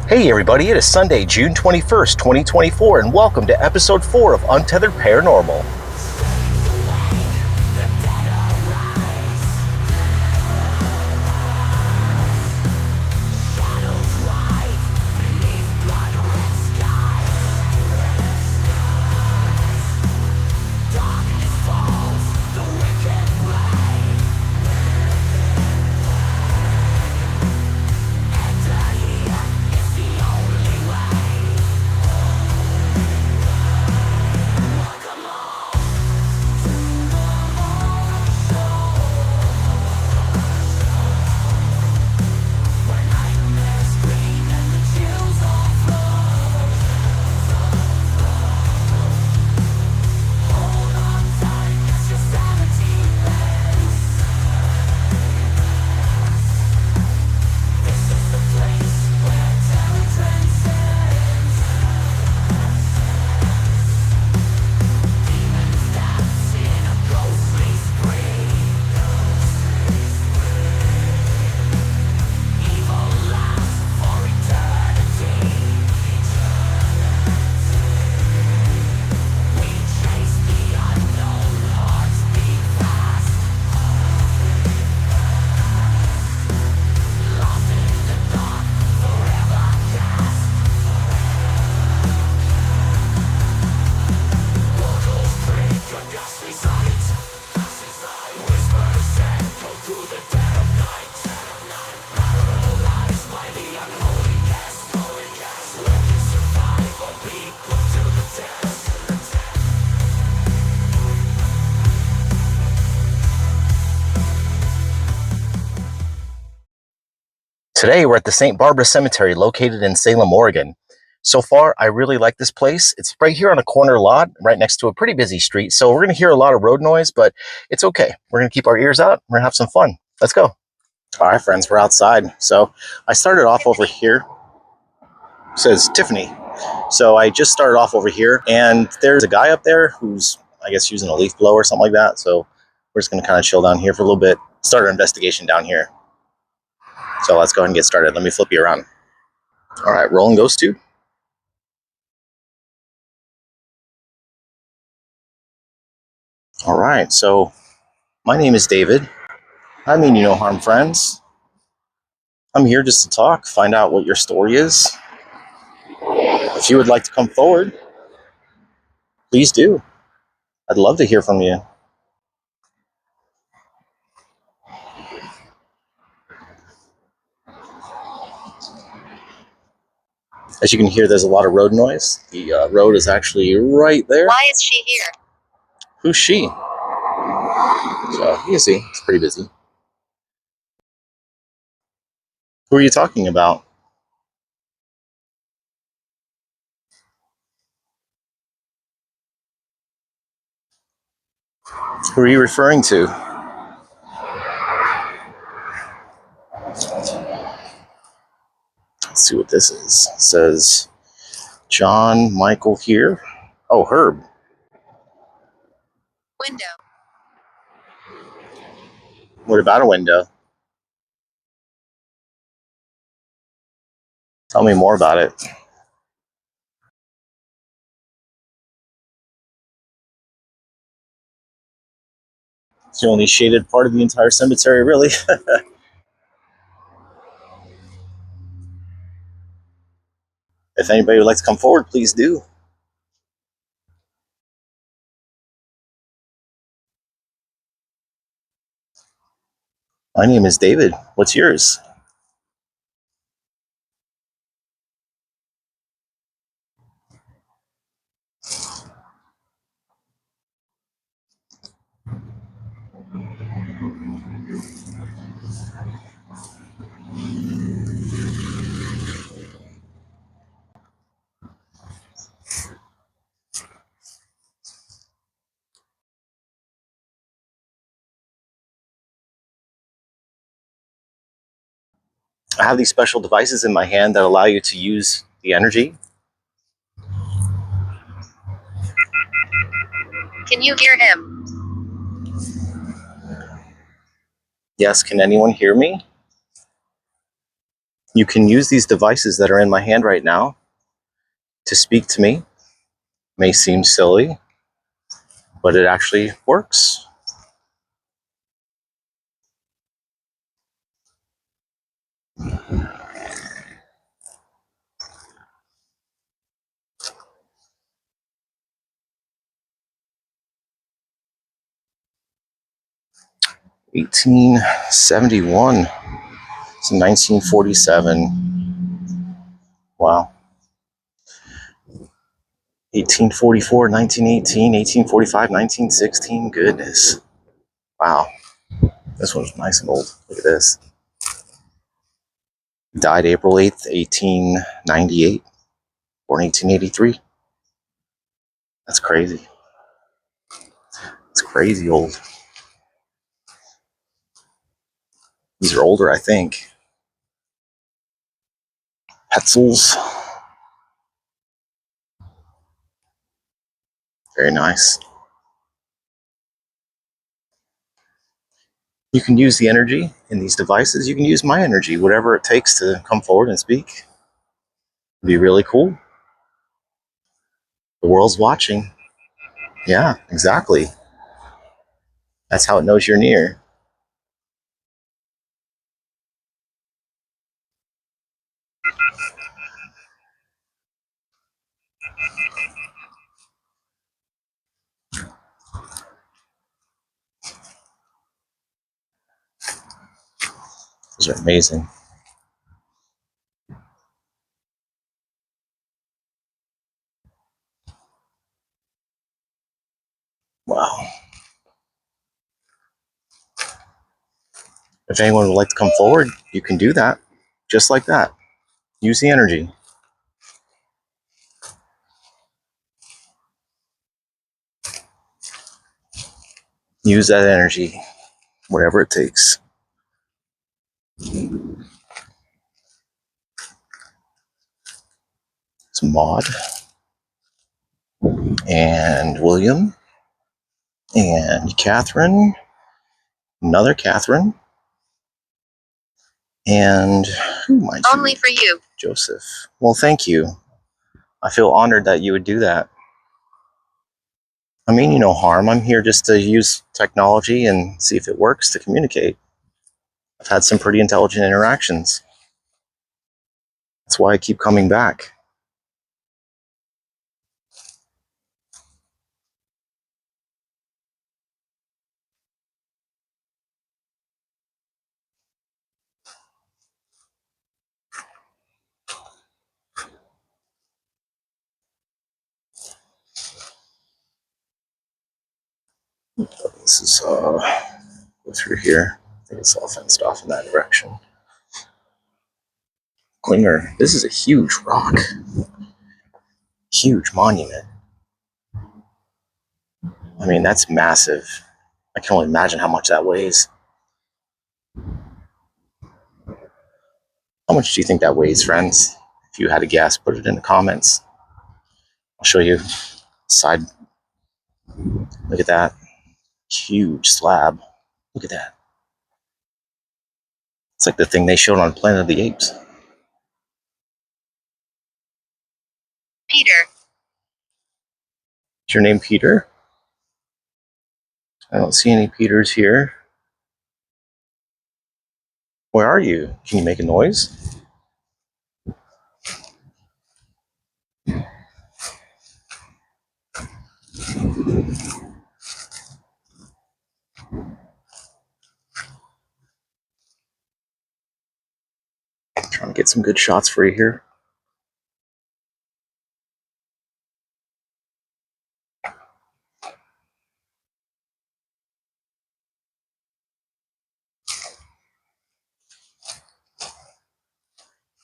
Hey everybody, it is Sunday, June 21st, 2024, and welcome to episode 4 of Untethered Paranormal. Today we're at the St. Barbara Cemetery located in Salem, Oregon. So far, I really like this place. It's right here on a corner lot, right next to a pretty busy street, so we're going to hear a lot of road noise, but it's okay. We're going to keep our ears out. We're going to have some fun. Let's go. All right, friends, we're outside. So I started off over here. It says Tiffany. So I just started off over here, and there's a guy up there who's, I guess, using a leaf blower or something like that. So we're just going to kind of chill down here for a little bit, start our investigation down here. So let's go ahead and get started. Let me flip you around. All right, rolling GhostTube. All right, so my name is David. I mean you no harm, friends. I'm here just to talk, find out what your story is. If you would like to come forward, please do. I'd love to hear from you. As you can hear, there's a lot of road noise. The road is actually right there. Why is she here? Who's she? So you can see, it's pretty busy. Who are you talking about? Who are you referring to? Let's see what this is. It says John Michael here. Oh, Herb. Window. What about a window? Tell me more about it. It's the only shaded part of the entire cemetery, really. If anybody would like to come forward, please do. My name is David. What's yours? I have these special devices in my hand that allow you to use the energy. Can you hear him? Yes, can anyone hear me? You can use these devices that are in my hand right now to speak to me. May seem silly, but it actually works. (1871) to 1947. Wow. 1844, 1918, 1845, 1916. Goodness. Wow. This one's nice and old. Look at this. Died April 8th, 1898. Born 1883. That's crazy. It's crazy old. These are older, I think. Petzels. Very nice. You can use the energy in these devices. You can use my energy, whatever it takes to come forward and speak. It'd be really cool. The world's watching. Yeah, exactly. That's how it knows you're near. Those are amazing. Wow. If anyone would like to come forward, you can do that. Just like that. Use the energy. Use that energy, whatever it takes. It's Maud and William and Catherine, another Catherine, and who might you? Only for you. Joseph. Well, thank you. I feel honored that you would do that. I mean you no harm. I'm here just to use technology and see if it works to communicate. I've had some pretty intelligent interactions. That's why I keep coming back. This is go through here. I think it's all fenced off in that direction. Klinger. This is a huge rock. Huge monument. I mean, that's massive. I can only imagine how much that weighs. How much do you think that weighs, friends? If you had a guess, put it in the comments. I'll show you side. Look at that. Huge slab. Look at that. It's like the thing they showed on Planet of the Apes. Peter. Is your name Peter? I don't see any Peters here. Where are you? Can you make a noise? I'm trying to get some good shots for you here.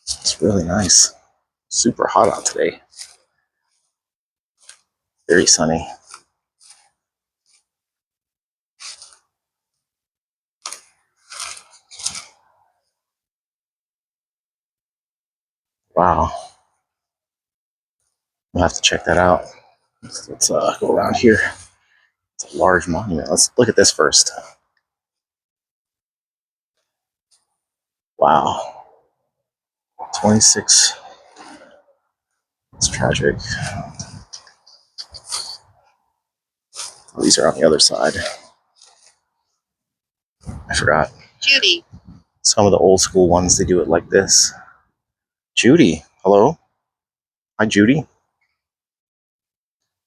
It's really nice. Super hot out today. Very sunny. Wow. We'll have to check that out. Let's go around here. It's a large monument. Let's look at this first. Wow. 26. It's tragic. Oh, these are on the other side. I forgot. Judy. Some of the old school ones, they do it like this. Judy, hello? Hi, Judy.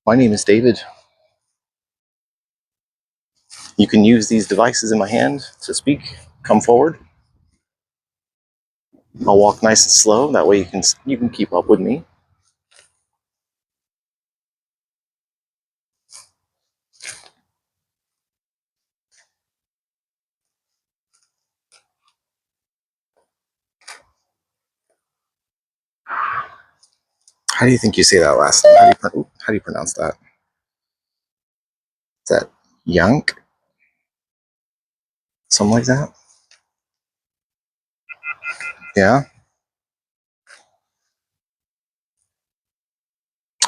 My name is David. You can use these devices in my hand to speak. Come forward. I'll walk nice and slow. That way you can keep up with me. How do you think you say that last name? How do you pronounce that? Is that Yank? Something like that? Yeah?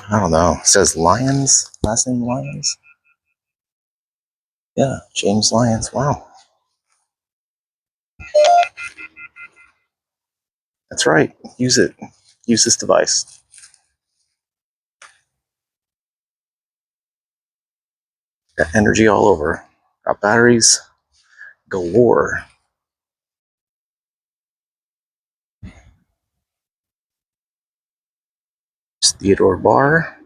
I don't know. It says Lyons. Last name Lyons? Yeah, James Lyons. Wow. That's right. Use it. Use this device. Got energy all over. Got batteries galore. It's Theodore Bar.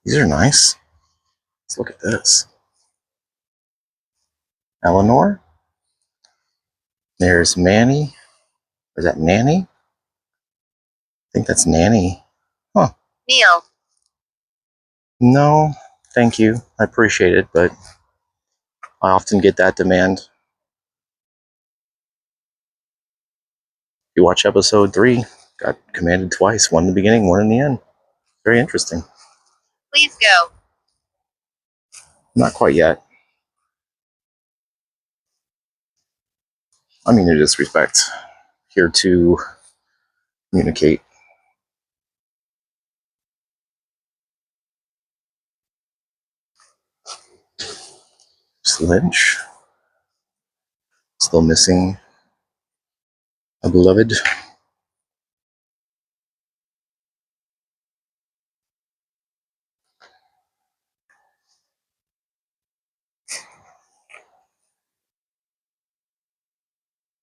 These are nice. Let's look at this. Eleanor. There's Manny. Is that Nanny? I think that's Nanny. Huh. Neil. No, thank you. I appreciate it, but I often get that demand. You watch episode 3, got commanded twice, one in the beginning, one in the end. Very interesting. Please go. Not quite yet. I mean, no disrespect. Here to communicate. Lynch. Still missing a beloved.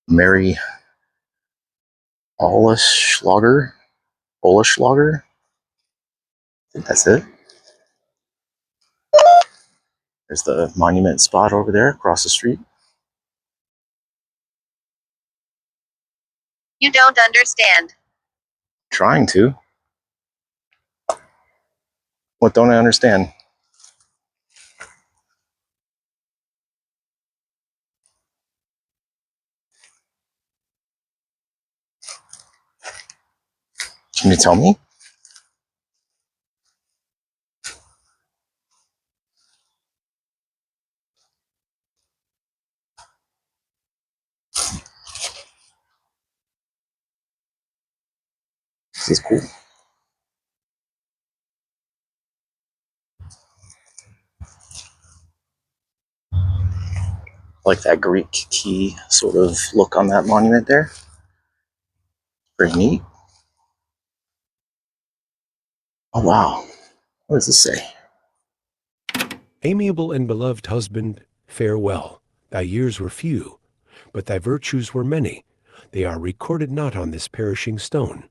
Mary Oleschlager. Oleschlager. I think that's it. There's the monument spot over there across the street. You don't understand. Trying to. What don't I understand? Can you tell me? This is cool. Like that Greek key sort of look on that monument there. Very neat. Oh, wow. What does this say? Amiable and beloved husband, farewell. Thy years were few, but thy virtues were many. They are recorded not on this perishing stone,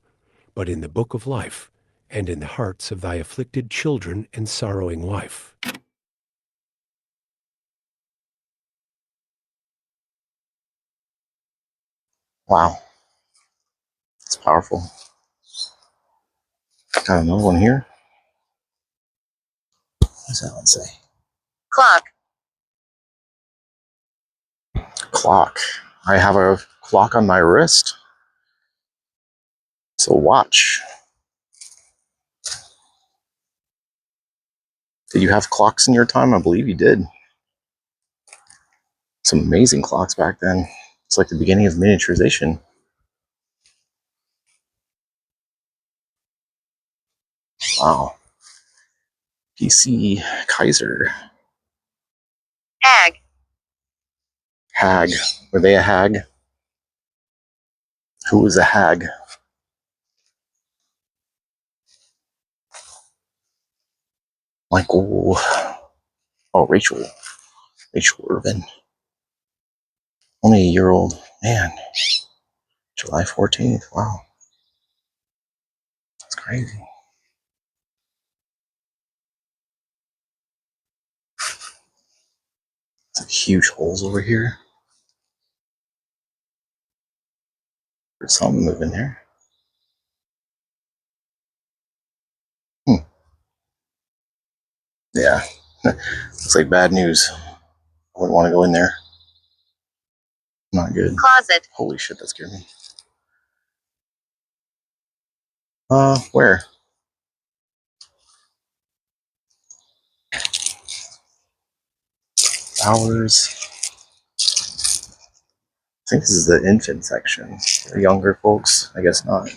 but in the book of life, and in the hearts of thy afflicted children and sorrowing wife. Wow. It's powerful. Got another one here. What does that one say? Clock. Clock. I have a clock on my wrist. It's a watch. Did you have clocks in your time? I believe you did. Some amazing clocks back then. It's like the beginning of miniaturization. Wow. PC Kaiser. Hag. Hag. Were they a hag? Who was a hag? Michael. Oh, Rachel. Rachel Irvin. Only a year old. Man. July 14th. Wow. That's crazy. Some huge holes over here. There's something moving there. Yeah. Looks like bad news. I wouldn't want to go in there. Not good. Closet. Holy shit, that scared me. Where? Hours. I think this is the infant section. The younger folks, I guess not.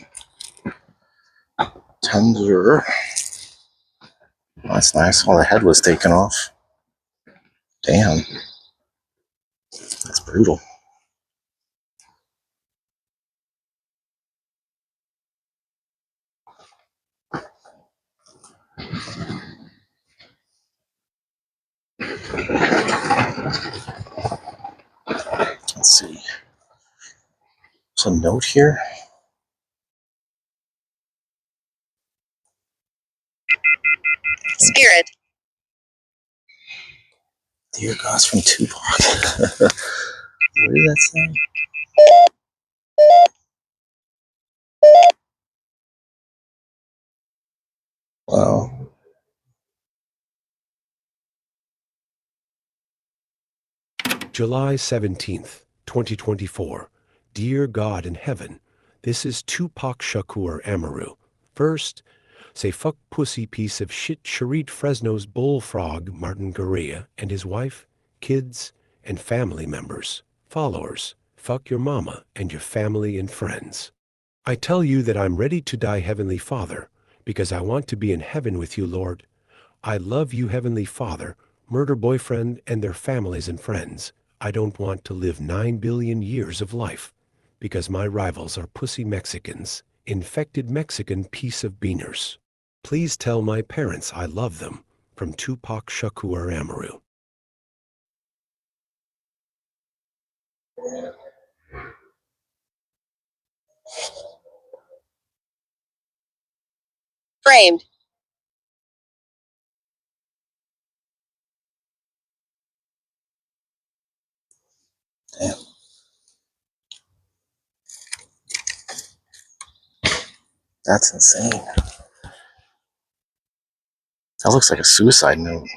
Tender. Oh, that's nice. All the head was taken off. Damn. That's brutal. Let's see. There's a note here. Spirit. Dear God's from 2Pac. What did that say? Wow. July 17th, 2024. Dear God in heaven, this is 2Pac Shakur Amaru. First, say fuck pussy piece of shit Sharit Fresno's bullfrog Martin Garea and his wife, kids, and family members, followers. Fuck your mama and your family and friends. I tell you that I'm ready to die, Heavenly Father, because I want to be in heaven with you, Lord. I love you, Heavenly Father, murder boyfriend and their families and friends. I don't want to live 9 billion years of life because my rivals are pussy Mexicans, infected Mexican piece of beaners. Please tell my parents I love them. From 2Pac Shakur Amaru. Framed. Damn. That's insane. That looks like a suicide note.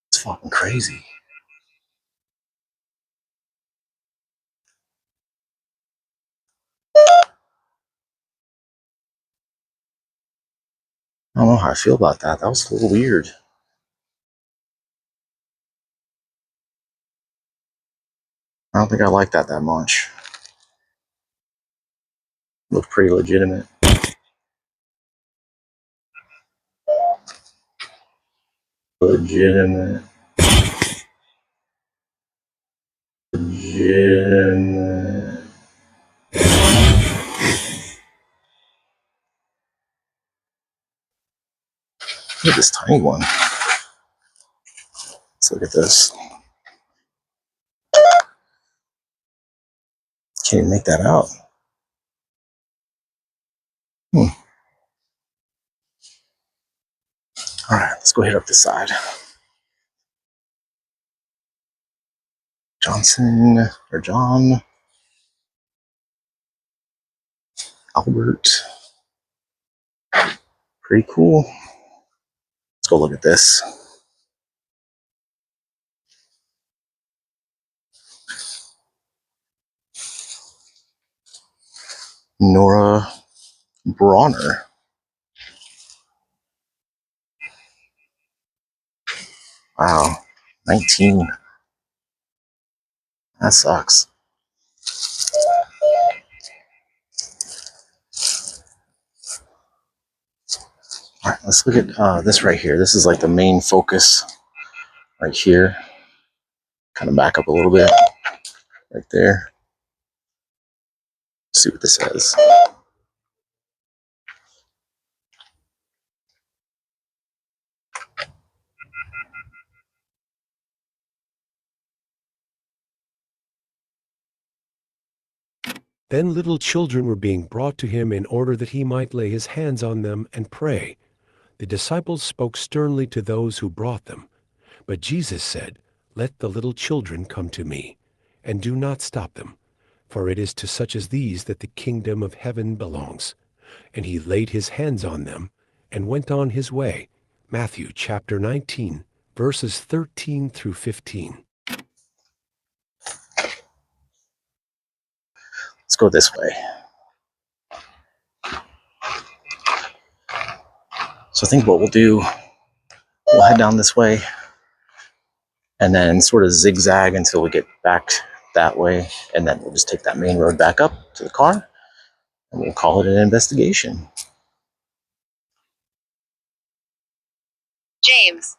It's fucking crazy. I don't know how I feel about that. That was a little weird. I don't think I like that much. Looked pretty legitimate. Legitimate. Legitimate. Look at this tiny one. Let's look at this. Can't even make that out. All right, let's go hit up this side. Johnson or John. Albert. Pretty cool. Let's go look at this. Nora Bronner. Wow. 19. That sucks. All right, let's look at this right here. This is like the main focus right here. Kind of back up a little bit right there. See what this says. Then little children were being brought to him in order that he might lay his hands on them and pray. The disciples spoke sternly to those who brought them. But Jesus said, "Let the little children come to me, and do not stop them, for it is to such as these that the kingdom of heaven belongs." And he laid his hands on them and went on his way. Matthew chapter 19, verses 13 through 15. Let's go this way. So I think what we'll do, we'll head down this way and then sort of zigzag until we get back that way. And then we'll just take that main road back up to the car and we'll call it an investigation. James.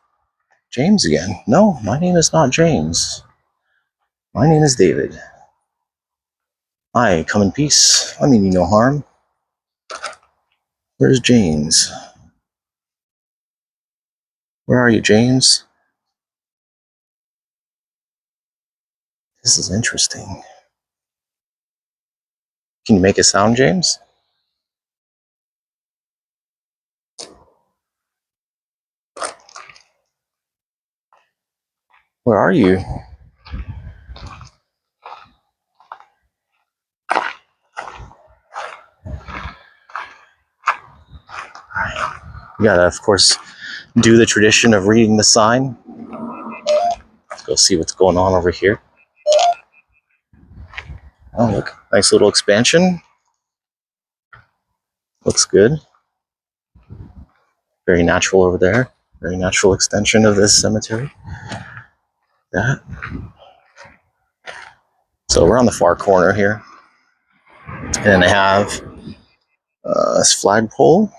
James again? No, my name is not James. My name is David. I come in peace. I mean you no harm. Where's James? Where are you, James? This is interesting. Can you make a sound, James? Where are you? You gotta, of course, do the tradition of reading the sign. Let's go see what's going on over here. Oh, look. Nice little expansion. Looks good. Very natural over there. Very natural extension of this cemetery. That. So we're on the far corner here. And then they have this flagpole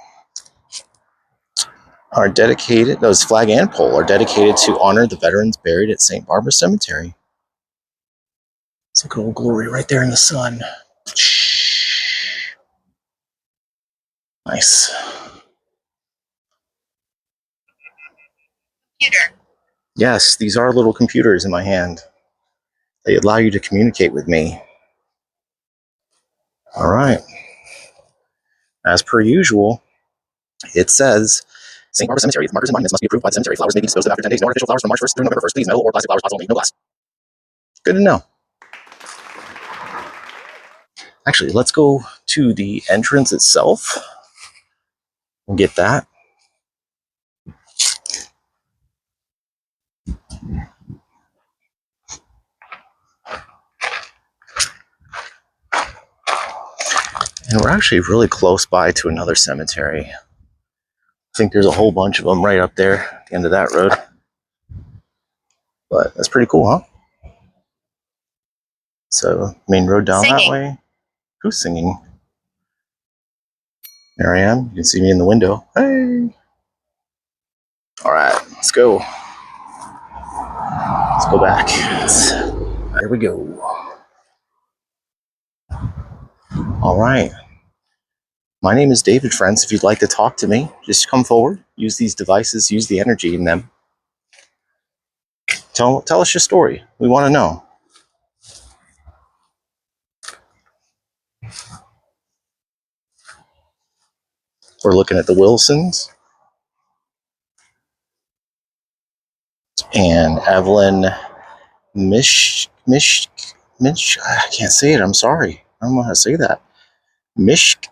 are dedicated, those flag and pole are dedicated to honor the veterans buried at St. Barbara Cemetery. It's like old glory right there in the sun. Nice. Computer. Yes, these are little computers in my hand. They allow you to communicate with me. All right. As per usual, it says, St. Barbara Cemetery, markers and monuments must be approved by the cemetery. Flowers may be disposed of after 10 days. No artificial flowers from March 1st through November 1st. Please, metal or plastic flowers, pots only, no glass. Good to know. Actually, let's go to the entrance itself. We'll get that. And we're actually really close by to another cemetery. I think there's a whole bunch of them right up there at the end of that road. But that's pretty cool, huh? So, main road down that way. Who's singing? There I am. You can see me in the window. Hey! Alright, let's go. Let's go back. There we go. Alright. My name is David, friends. If you'd like to talk to me, just come forward. Use these devices. Use the energy in them. Tell us your story. We want to know. We're looking at the Wilsons and Evelyn Mish. I can't say it. I'm sorry. I don't know how to say that. Mishke.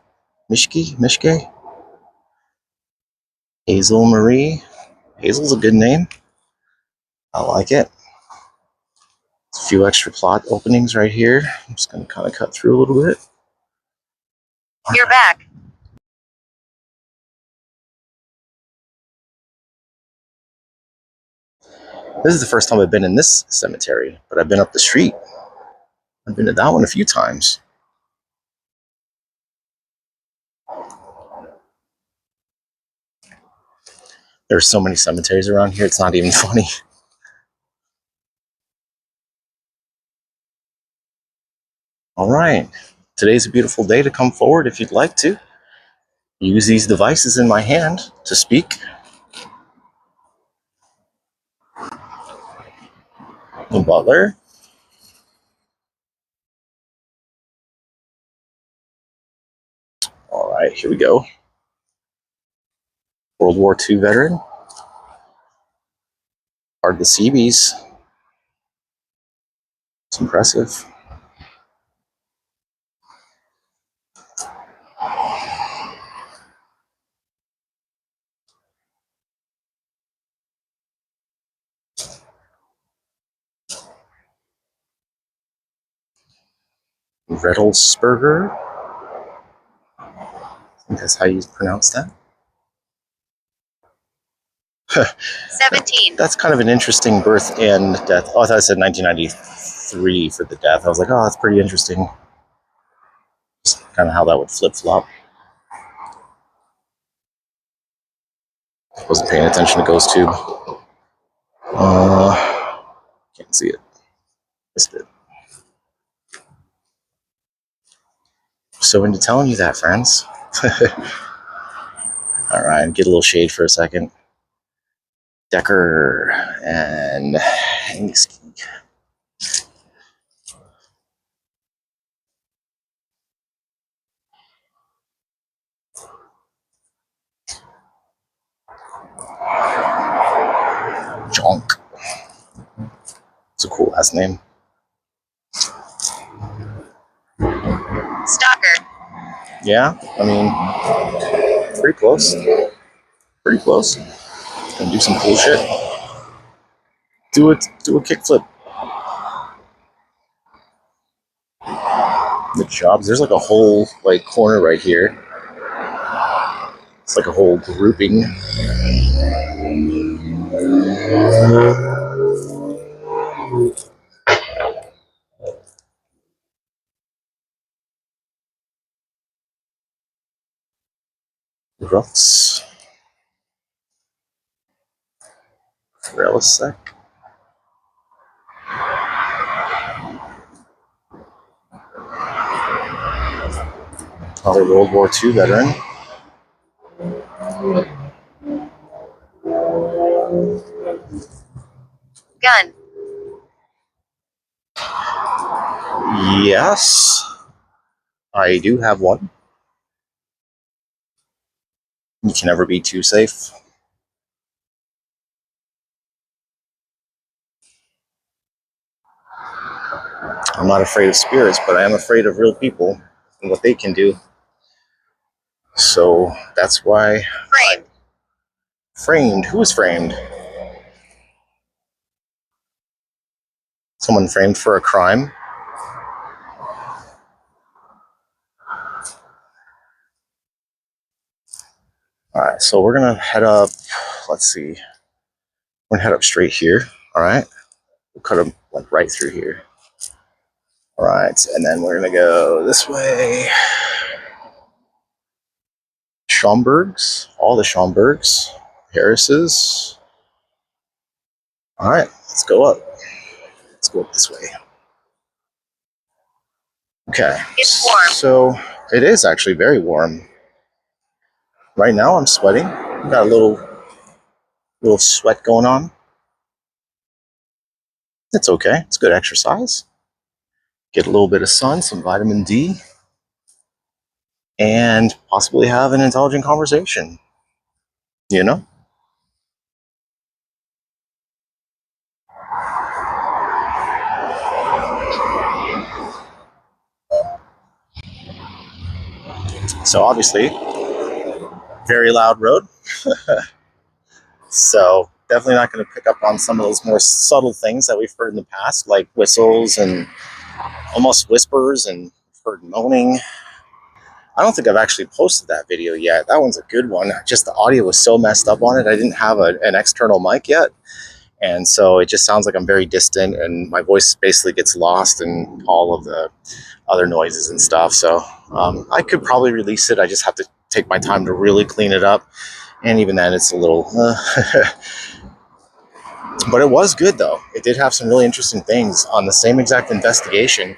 Hazel Marie. Hazel's a good name. I like it. A few extra plot openings right here. I'm just going to kind of cut through a little bit. You're back. This is the first time I've been in this cemetery, but I've been up the street. I've been to that one a few times. There's so many cemeteries around here, it's not even funny. All right. Today's a beautiful day to come forward if you'd like to. Use these devices in my hand to speak. The butler. All right, here we go. World War II veteran. Hard to see these. It's impressive. Rettelsberger. I think that's how you pronounce that. 17. That's kind of an interesting birth and death. Oh, I thought I said 1993 for the death. I was like, oh, that's pretty interesting. Just kind of how that would flip-flop. Wasn't paying attention to GhostTube. Can't see it. Missed it. So into telling you that, friends. All right, get a little shade for a second. Decker and Jonk. It's a cool last name. Stalker. Yeah, I mean, pretty close. Pretty close. Gonna do some cool shit. Do a kickflip. The jobs. There's like a whole like corner right here. It's like a whole grouping. Ruffs. Relisec. Another World War II veteran. Gun. Yes, I do have one. You can never be too safe. I'm not afraid of spirits, but I am afraid of real people and what they can do. So that's why. Framed. Framed? Who was framed? Someone framed for a crime? Alright, so we're gonna head up, let's see. We're gonna head up straight here, alright? We'll cut them like right through here. Alright, and then we're gonna go this way. Schomburgs, all the Schomburgs, Harris's. Alright, let's go up. Let's go up this way. Okay. It's warm. So it is actually very warm. Right now I'm sweating. Got a little sweat going on. It's okay. It's good exercise. Get a little bit of sun, some vitamin D, and possibly have an intelligent conversation. You know? So obviously, very loud road. So definitely not going to pick up on some of those more subtle things that we've heard in the past, like whistles and almost whispers, and heard moaning. I don't think I've actually posted that video yet. That one's a good one. Just the audio was so messed up on it. I didn't have an external mic yet. And so it just sounds like I'm very distant and my voice basically gets lost in all of the other noises and stuff. So I could probably release it. I just have to take my time to really clean it up. And even then, it's a little... But it was good, though. It did have some really interesting things on the same exact investigation.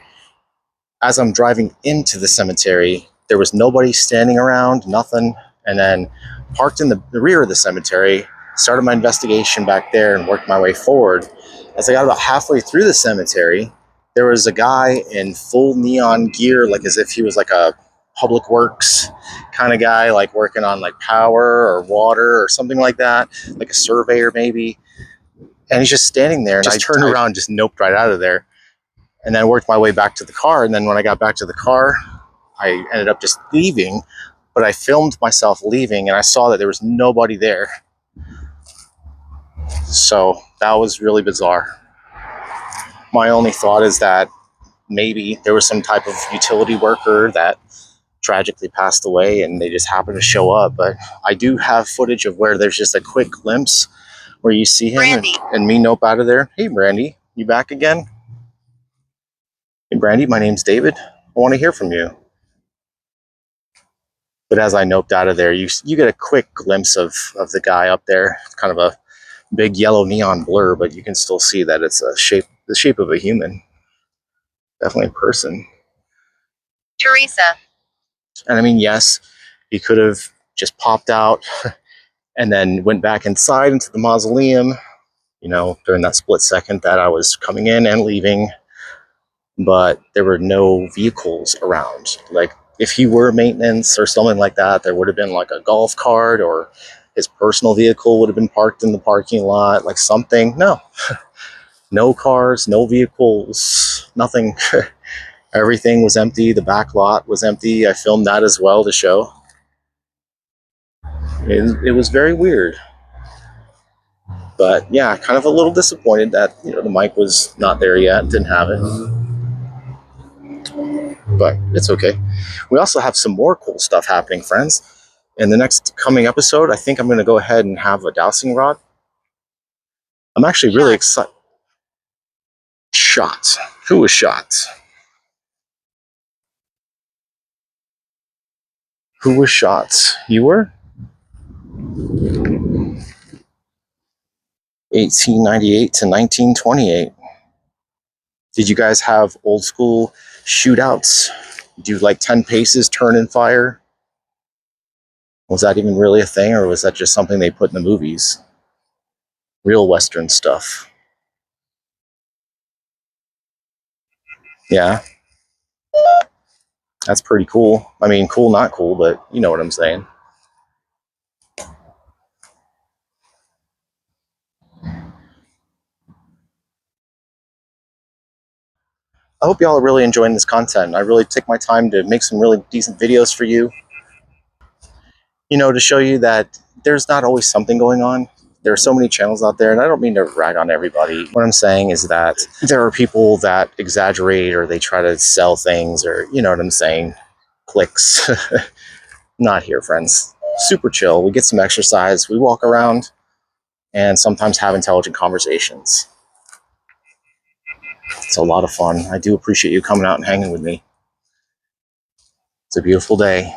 as I'm driving into the cemetery, there was nobody standing around, nothing. And then parked in the rear of the cemetery, started my investigation back there and worked my way forward. As I got about halfway through the cemetery, there was a guy in full neon gear, like as if he was like a public works kind of guy, like working on like power or water or something like that, like a surveyor maybe. And he's just standing there, and I turned around and just noped right out of there. And then I worked my way back to the car. And then when I got back to the car, I ended up just leaving. But I filmed myself leaving, and I saw that there was nobody there. So that was really bizarre. My only thought is that maybe there was some type of utility worker that tragically passed away and they just happened to show up. But I do have footage of where there's just a quick glimpse where you see him and me nope out of there. Hey, Brandy, you back again? Hey, Brandy, my name's David. I want to hear from you. But as I noped out of there, you get a quick glimpse of the guy up there. It's kind of a big yellow neon blur, but you can still see that it's the shape of a human. Definitely a person. Teresa. And I mean, yes, he could have just popped out and then went back inside into the mausoleum, during that split second that I was coming in and leaving. But there were no vehicles around. Like, if he were maintenance or something like that, there would have been like a golf cart, or his personal vehicle would have been parked in the parking lot, like something. No. No cars, no vehicles, nothing. Everything was empty. The back lot was empty. I filmed that as well to show. It was very weird. But yeah, kind of a little disappointed that the mic was not there yet, didn't have it. But it's okay. We also have some more cool stuff happening, friends. In the next coming episode, I think I'm going to go ahead and have a dowsing rod. I'm actually really excited. Shot. Who was shot? Who was shot? You were? 1898 to 1928. Did you guys have old school shootouts? Do like 10 paces, turn and fire? Was that even really a thing, or was that just something they put in the movies? Real Western stuff. Yeah. That's pretty cool. I mean, cool, not cool, but you know what I'm saying. I hope y'all are really enjoying this content. I really take my time to make some really decent videos for you. To show you that there's not always something going on. There are so many channels out there, and I don't mean to rag on everybody. What I'm saying is that there are people that exaggerate, or they try to sell things, or you know what I'm saying, clicks. Not here, friends. Super chill. We get some exercise, we walk around, and sometimes have intelligent conversations. It's a lot of fun. I do appreciate you coming out and hanging with me. It's a beautiful day.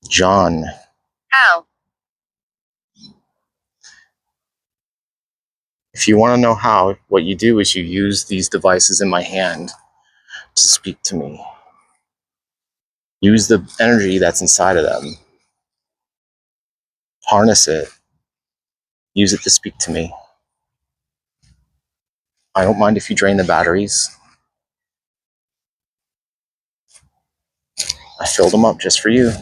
John. How? If you want to know how, what you do is you use these devices in my hand to speak to me. Use the energy that's inside of them. Harness it. Use it to speak to me. I don't mind if you drain the batteries. I filled them up just for you.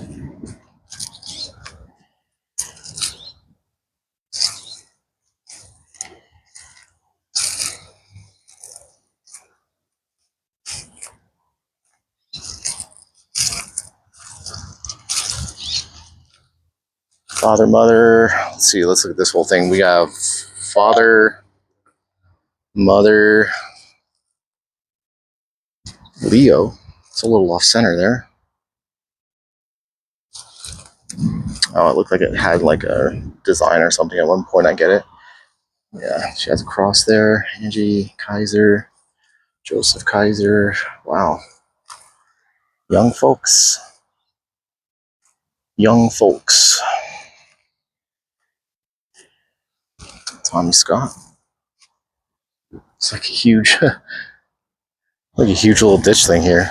Father, mother. Let's see. Let's look at this whole thing. We have father, mother, Leo. It's a little off center there. Oh, it looked like it had like a design or something at one point. I get it. Yeah, she has a cross there. Angie Kaiser, Joseph Kaiser. Wow. Young folks. Young folks. Tommy Scott. It's like a huge, like a huge little ditch thing here.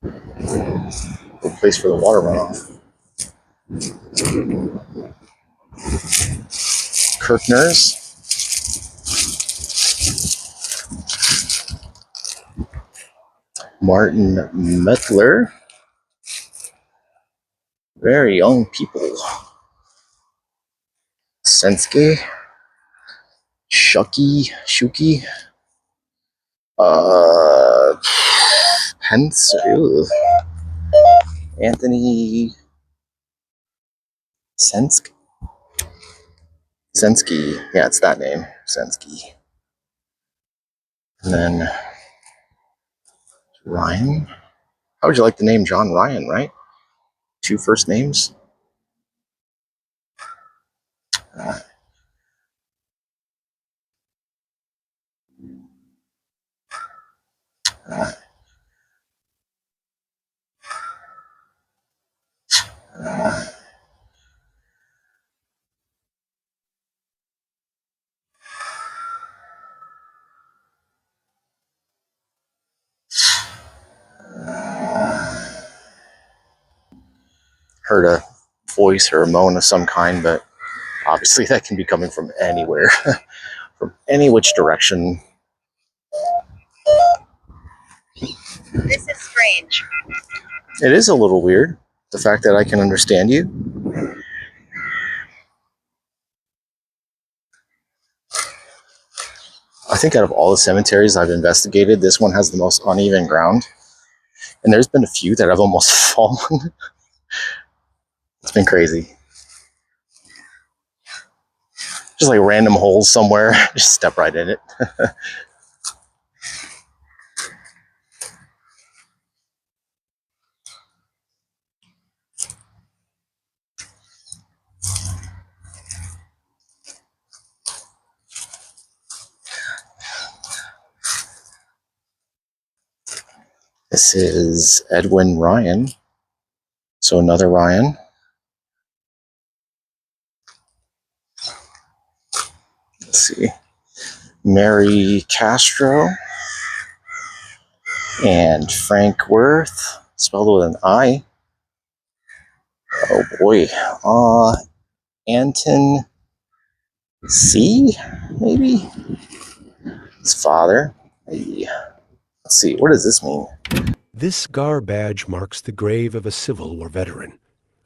A place for the water runoff. Kirkner's. Martin Mettler. Very young people. Senske. Shuki. Pence. Ew. Anthony Senske. Yeah, it's that name. Senske. And then Ryan. How would you like the name John Ryan, right? 2 first names. Uh, uh, uh, heard a voice or a moan of some kind, but obviously that can be coming from anywhere, from any which direction. This is strange. It is a little weird, the fact that I can understand you. I think out of all the cemeteries I've investigated, this one has the most uneven ground. And there's been a few that I've almost fallen. It's been crazy. Just like random holes somewhere, just step right in it. This is Edwin Ryan. So another Ryan. Let's see. Mary Castro. And Frank Worth. Spelled with an I. Oh boy. Anton C? Maybe? His father. Hey. Let's see. What does this mean? This GAR badge marks the grave of a Civil War veteran,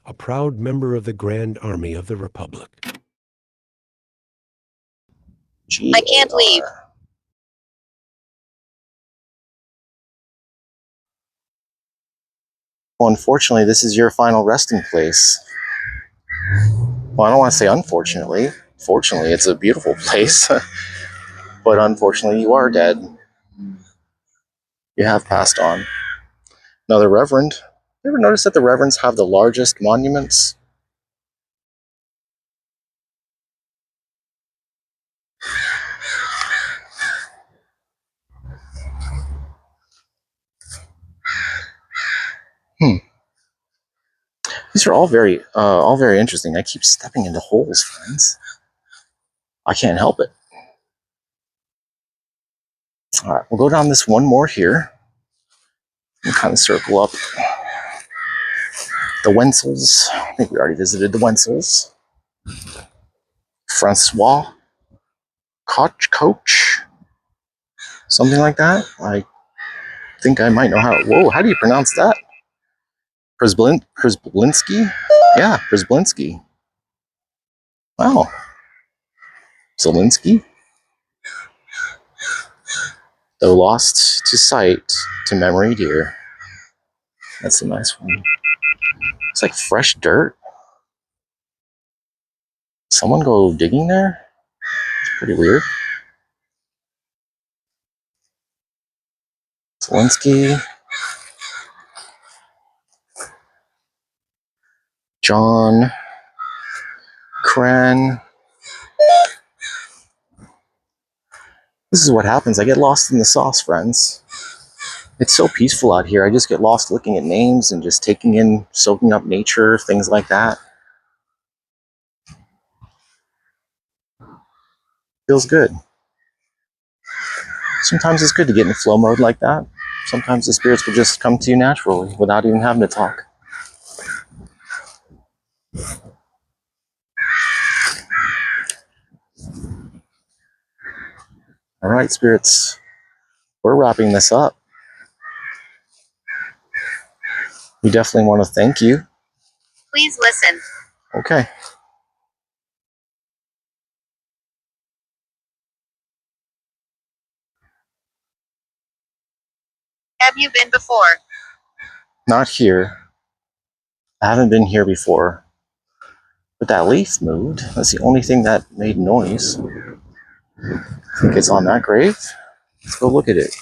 a proud member of the Grand Army of the Republic. I can't leave. Well, unfortunately, this is your final resting place. Well, I don't want to say unfortunately. Fortunately, it's a beautiful place. But unfortunately, you are dead. You have passed on. Another reverend. You ever notice that the reverends have the largest monuments? These are all very interesting. I keep stepping into holes, friends. I can't help it. All right, we'll go down this one more here and kind of circle up. The Wenzels. I think we already visited the Wenzels. Francois Coach. Something like that. I think I might know how. Whoa, how do you pronounce that? Przblinski? Yeah, Przblinski. Wow. Zelensky? Though lost to sight, to memory dear. That's a nice one. It's like fresh dirt. Someone go digging there? It's pretty weird. Zelensky. John. Cran. This is what happens. I get lost in the sauce, friends. It's so peaceful out here. I just get lost looking at names and just taking in, soaking up nature, things like that. Feels good. Sometimes it's good to get in flow mode like that. Sometimes the spirits will just come to you naturally without even having to talk. All right, spirits, we're wrapping this up. We definitely want to thank you. Please listen. Okay. Have you been before? Not here. I haven't been here before. But that leaf moved. That's the only thing that made noise. I think it's on that grave. Let's go look at it.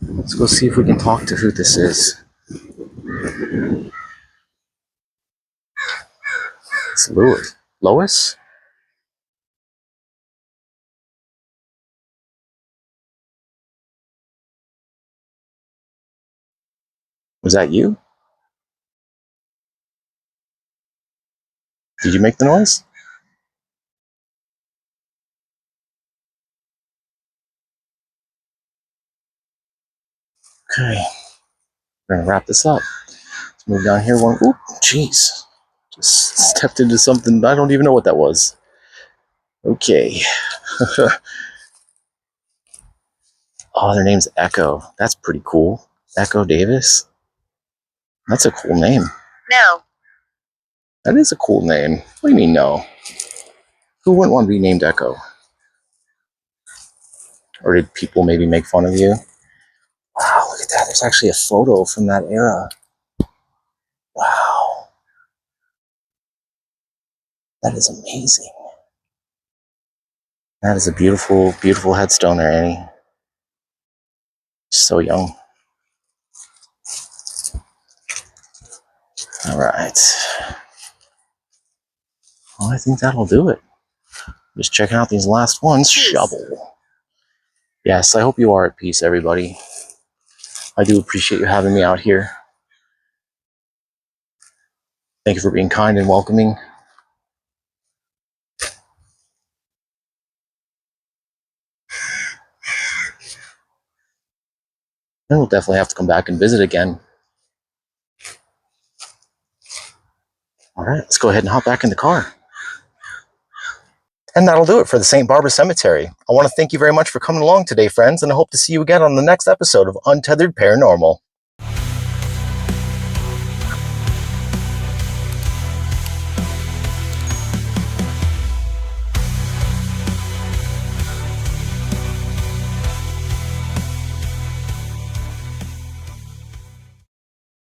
Let's go see if we can talk to who this is. It's Lewis. Lois? Was that you? Did you make the noise? Okay. We're going to wrap this up. Let's move down here one. Oop, jeez. Just stepped into something. I don't even know what that was. Okay. Oh, their name's Echo. That's pretty cool. Echo Davis. That's a cool name. No. That is a cool name. What do you mean, no? Who wouldn't want to be named Echo? Or did people maybe make fun of you? Wow, look at that. There's actually a photo from that era. Wow. That is amazing. That is a beautiful, beautiful headstone there, Annie. So young. All right. Well, I think that'll do it. Just checking out these last ones. Peace. Shovel. Yes, I hope you are at peace, everybody. I do appreciate you having me out here. Thank you for being kind and welcoming. And we'll definitely have to come back and visit again. All right, let's go ahead and hop back in the car. And that'll do it for the St. Barbara Cemetery. I want to thank you very much for coming along today, friends, and I hope to see you again on the next episode of Untethered Paranormal.